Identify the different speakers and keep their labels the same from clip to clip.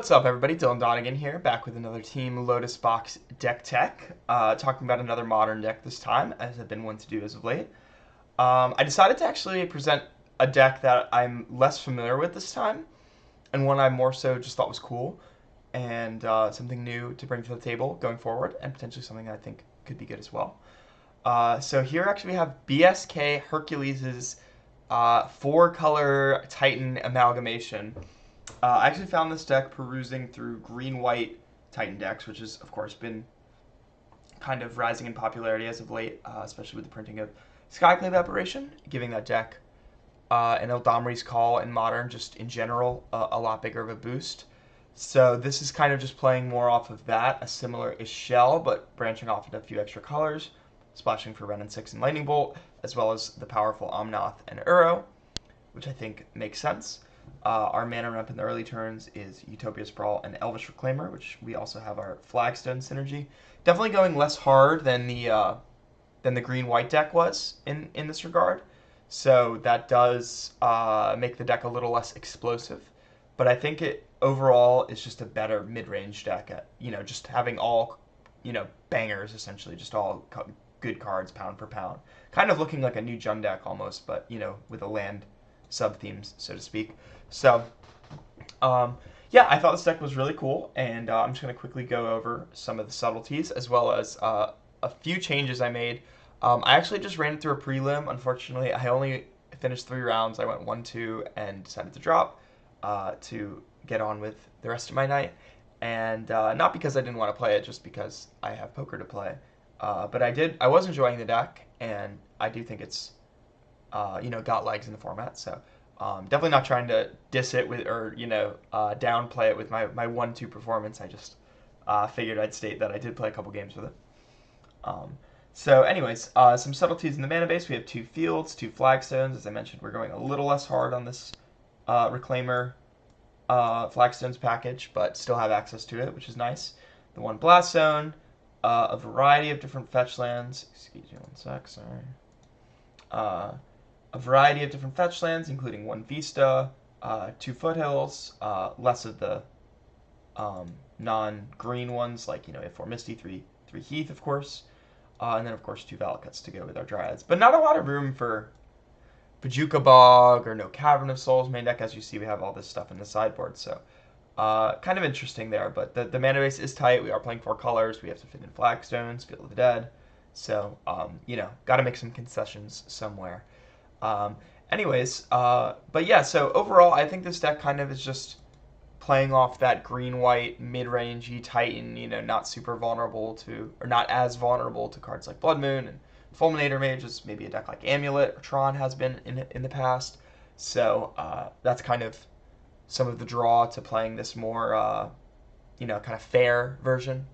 Speaker 1: What's up, everybody? Donegan here, back with another Team Lotus Box deck tech, talking about another modern deck this time, as I've been one to do as of late. I decided to actually present a deck that I'm less familiar with this time, and one I more so just thought was cool, and something new to bring to the table going forward, and potentially something I think could be good as well. So here actually we have BSK Hercules' four-color Titan amalgamation. I actually found this deck perusing through green-white Titan decks, which has, of course, been kind of rising in popularity as of late, especially with the printing of Skyclave Apparition, giving that deck and Eldamri's Call in Modern, just in general, a lot bigger of a boost. So this is kind of just playing more off of that, a similar-ish shell, but branching off into a few extra colors, splashing for Wrenn and Six and Lightning Bolt, as well as the powerful Omnath and Uro, which I think makes sense. Our mana ramp in the early turns is Utopia Sprawl and Elvish Reclaimer, which we also have our Flagstone synergy. Definitely going less hard than the green-white deck was in this regard. So that does make the deck a little less explosive. But I think it overall is just a better mid-range deck at, just having all, bangers essentially, just all good cards pound for pound. Kind of looking like a new Jund deck almost, but, with a land sub-themes, so to speak. So, yeah, I thought this deck was really cool, and I'm just going to quickly go over some of the subtleties, as well as a few changes I made. I actually just ran it through a prelim. Unfortunately, I only finished 3 rounds. I went 1-2 and decided to drop to get on with the rest of my night. And not because I didn't want to play it, just because I have poker to play. But I was enjoying the deck, and I do think it's got legs in the format. So definitely not trying to diss it with or downplay it with my 1-2 performance. I just figured I'd state that I did play a couple games with it. So anyways, some subtleties in the mana base. We have 2 fields, 2 flagstones. As I mentioned, we're going a little less hard on this Reclaimer flagstones package, but still have access to it, which is nice. The 1 blast zone, a variety of different fetch lands. Excuse me 1 sec, sorry. A variety of different fetch lands, including 1 Vista, 2 Foothills, less of the non-green ones, like, A4 Misty, 3 Heath, of course, and then, of course, 2 Valakuts to go with our Dryads. But not a lot of room for Bajuka Bog or no Cavern of Souls main deck. As you see, we have all this stuff in the sideboard, so kind of interesting there. But the mana base is tight. We are playing 4 colors. We have to fit in Flagstones, Field of the Dead, so, got to make some concessions somewhere. But yeah, so overall, I think this deck kind of is just playing off that green-white mid-rangey Titan, not super vulnerable to, or not as vulnerable to cards like Blood Moon and Fulminator Mage as maybe a deck like Amulet or Tron has been in the past. So that's kind of some of the draw to playing this more, kind of fair version.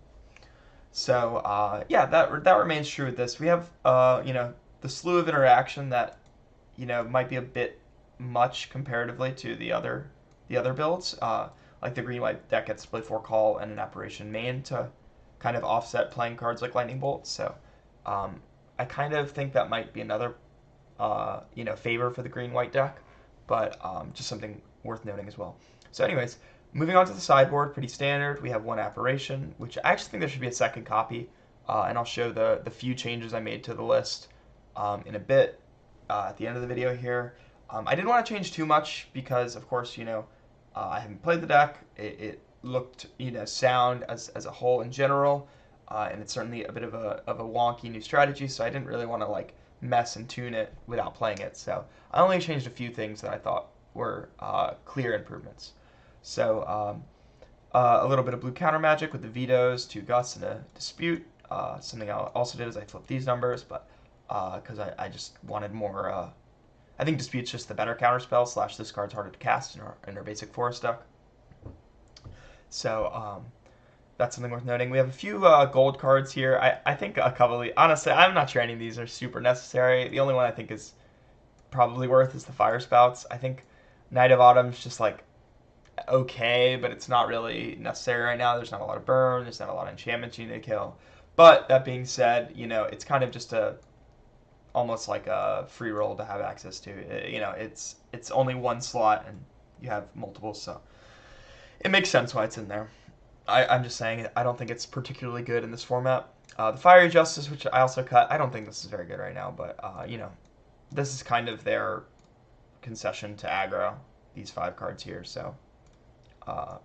Speaker 1: So yeah, that remains true with this. We have, the slew of interaction that might be a bit much comparatively to the other builds. Like the green-white deck gets Split 4 Call and an Apparition main to kind of offset playing cards like Lightning Bolt. So I kind of think that might be another favor for the green-white deck, but just something worth noting as well. So anyways, moving on to the sideboard, pretty standard. We have 1 Apparition, which I actually think there should be a second copy, and I'll show the few changes I made to the list in a bit. At the end of the video here. I didn't want to change too much because, of course, I haven't played the deck. It looked, sound as a whole in general, and it's certainly a bit of a wonky new strategy, so I didn't really want to, mess and tune it without playing it. So I only changed a few things that I thought were clear improvements. So a little bit of blue counter magic with the vetoes, 2 gusts, and a dispute. Something I also did is I flipped these numbers, but because I just wanted more. I think Dispute's just the better counterspell / this card's harder to cast in our basic forest deck. So that's something worth noting. We have a few gold cards here. I think a couple of, honestly, I'm not sure any of these are super necessary. The only one I think is probably worth is the Fire Spouts. I think Night of Autumn's just okay, but it's not really necessary right now. There's not a lot of burn. There's not a lot of enchantments you need to kill. But that being said, it's kind of just almost like a free roll to have access to. It's only 1 slot and you have multiple, so it makes sense why it's in there. I'm just saying I don't think it's particularly good in this format. The Fiery Justice, which I also cut, I don't think this is very good right now, but this is kind of their concession to aggro. These 5 cards here, so uh,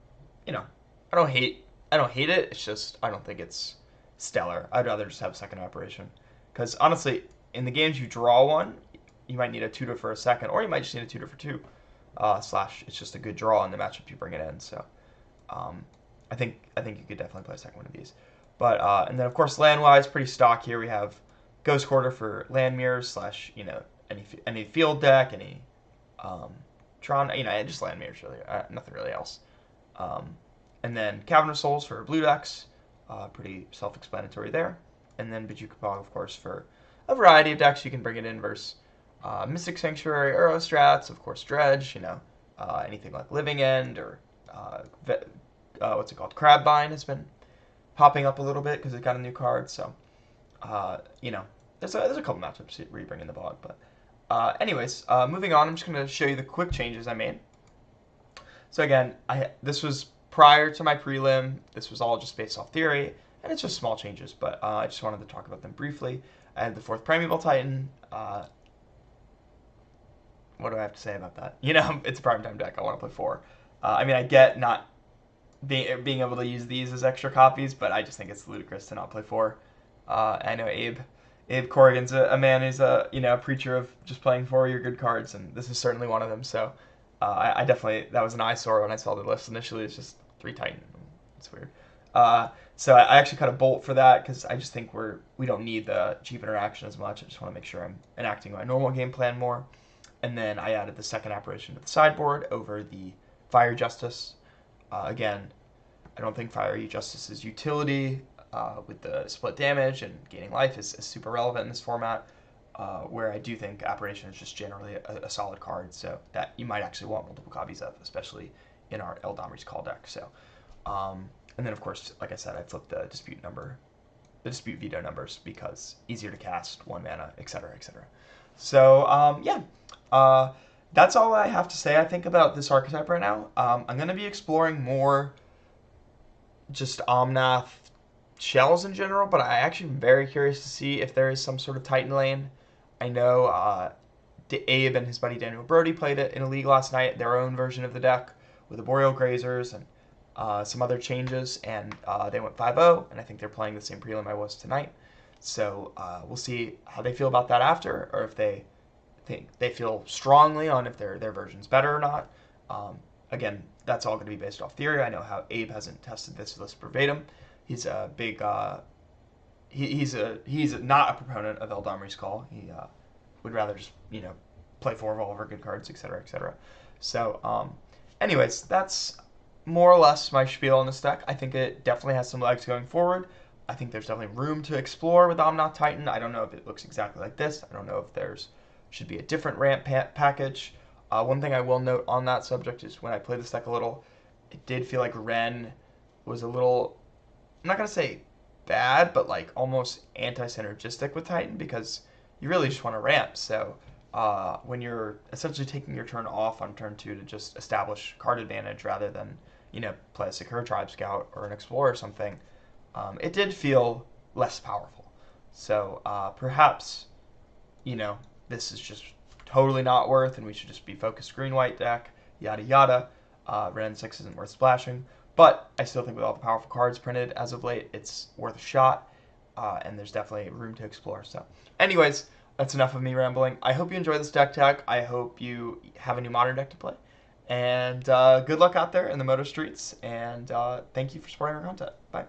Speaker 1: you know, I don't hate it. It's just I don't think it's stellar. I'd rather just have a second operation, because honestly, in the games you draw one, you might need a tutor for a second, or you might just need a tutor for 2. Slash, it's just a good draw in the matchup you bring it in. So, um, I think you could definitely play a second one of these. But and then of course land wise, pretty stock here. We have Ghost Quarter for land mirrors slash any field deck, any Tron, just land mirrors really, nothing really else. And then Cavern of Souls for blue decks, pretty self-explanatory there. And then Bijukapog, of course, for a variety of decks. You can bring it in versus Mystic Sanctuary, Eurostrats, of course, Dredge, anything like Living End or what's it called? Crabbind has been popping up a little bit because it got a new card. So, there's a couple matchups where you bring in the bog. But anyways, moving on, I'm just going to show you the quick changes I made. So again, this was prior to my prelim. This was all just based off theory, and it's just small changes, but I just wanted to talk about them briefly. I had the 4th Primeval Titan. What do I have to say about that? It's a primetime deck. I want to play 4. I get not being able to use these as extra copies, but I just think it's ludicrous to not play 4. I know Abe Corrigan's a man who's a preacher of just playing 4 of your good cards, and this is certainly one of them. So I definitely, that was an eyesore when I saw the list initially. It's just 3 Titan. It's weird. So I actually cut a bolt for that because I just think we don't need the cheap interaction as much. I just want to make sure I'm enacting my normal game plan more. And then I added the second apparition to the sideboard over the Fire Justice. Again, I don't think Fiery Justice's utility with the split damage and gaining life is super relevant in this format, where I do think Apparition is just generally a solid card, so that you might actually want multiple copies of, especially in our Eldamri's Call deck. So, and then of course, like I said, I flipped the dispute veto numbers because easier to cast, 1 mana, etc., etc. So, that's all I have to say, I think, about this archetype right now. I'm going to be exploring more just Omnath shells in general, but I actually am very curious to see if there is some sort of Titan lane. I know Abe and his buddy Daniel Brody played it in a league last night, their own version of the deck with the Boreal Grazers and some other changes, and they went 5-0, and I think they're playing the same prelim I was tonight. So we'll see how they feel about that after, or if they think they feel strongly on if their version's better or not. Again, that's all going to be based off theory. I know how Abe hasn't tested this list verbatim. He's a big he's not a proponent of Eldamri's Call. He would rather just play 4 of all of our good cards, etc., etc. So, anyways, that's more or less my spiel on this deck. I think it definitely has some legs going forward. I think there's definitely room to explore with Omnath Titan. I don't know if it looks exactly like this. I don't know if should be a different ramp package. One thing I will note on that subject is when I played this deck a little, it did feel like Wrenn was a little, I'm not going to say bad, but like almost anti-synergistic with Titan because you really just want to ramp. So when you're essentially taking your turn off on turn 2 to just establish card advantage rather than, play a Secure Tribe Scout or an Explorer or something, it did feel less powerful. So perhaps, this is just totally not worth, and we should just be focused green-white deck, yada yada. Wrenn and Six isn't worth splashing, but I still think with all the powerful cards printed as of late, it's worth a shot, and there's definitely room to explore. So, anyways, that's enough of me rambling. I hope you enjoy this deck tag. I hope you have a new Modern deck to play, and good luck out there in the Moto streets, and thank you for supporting our content. Bye.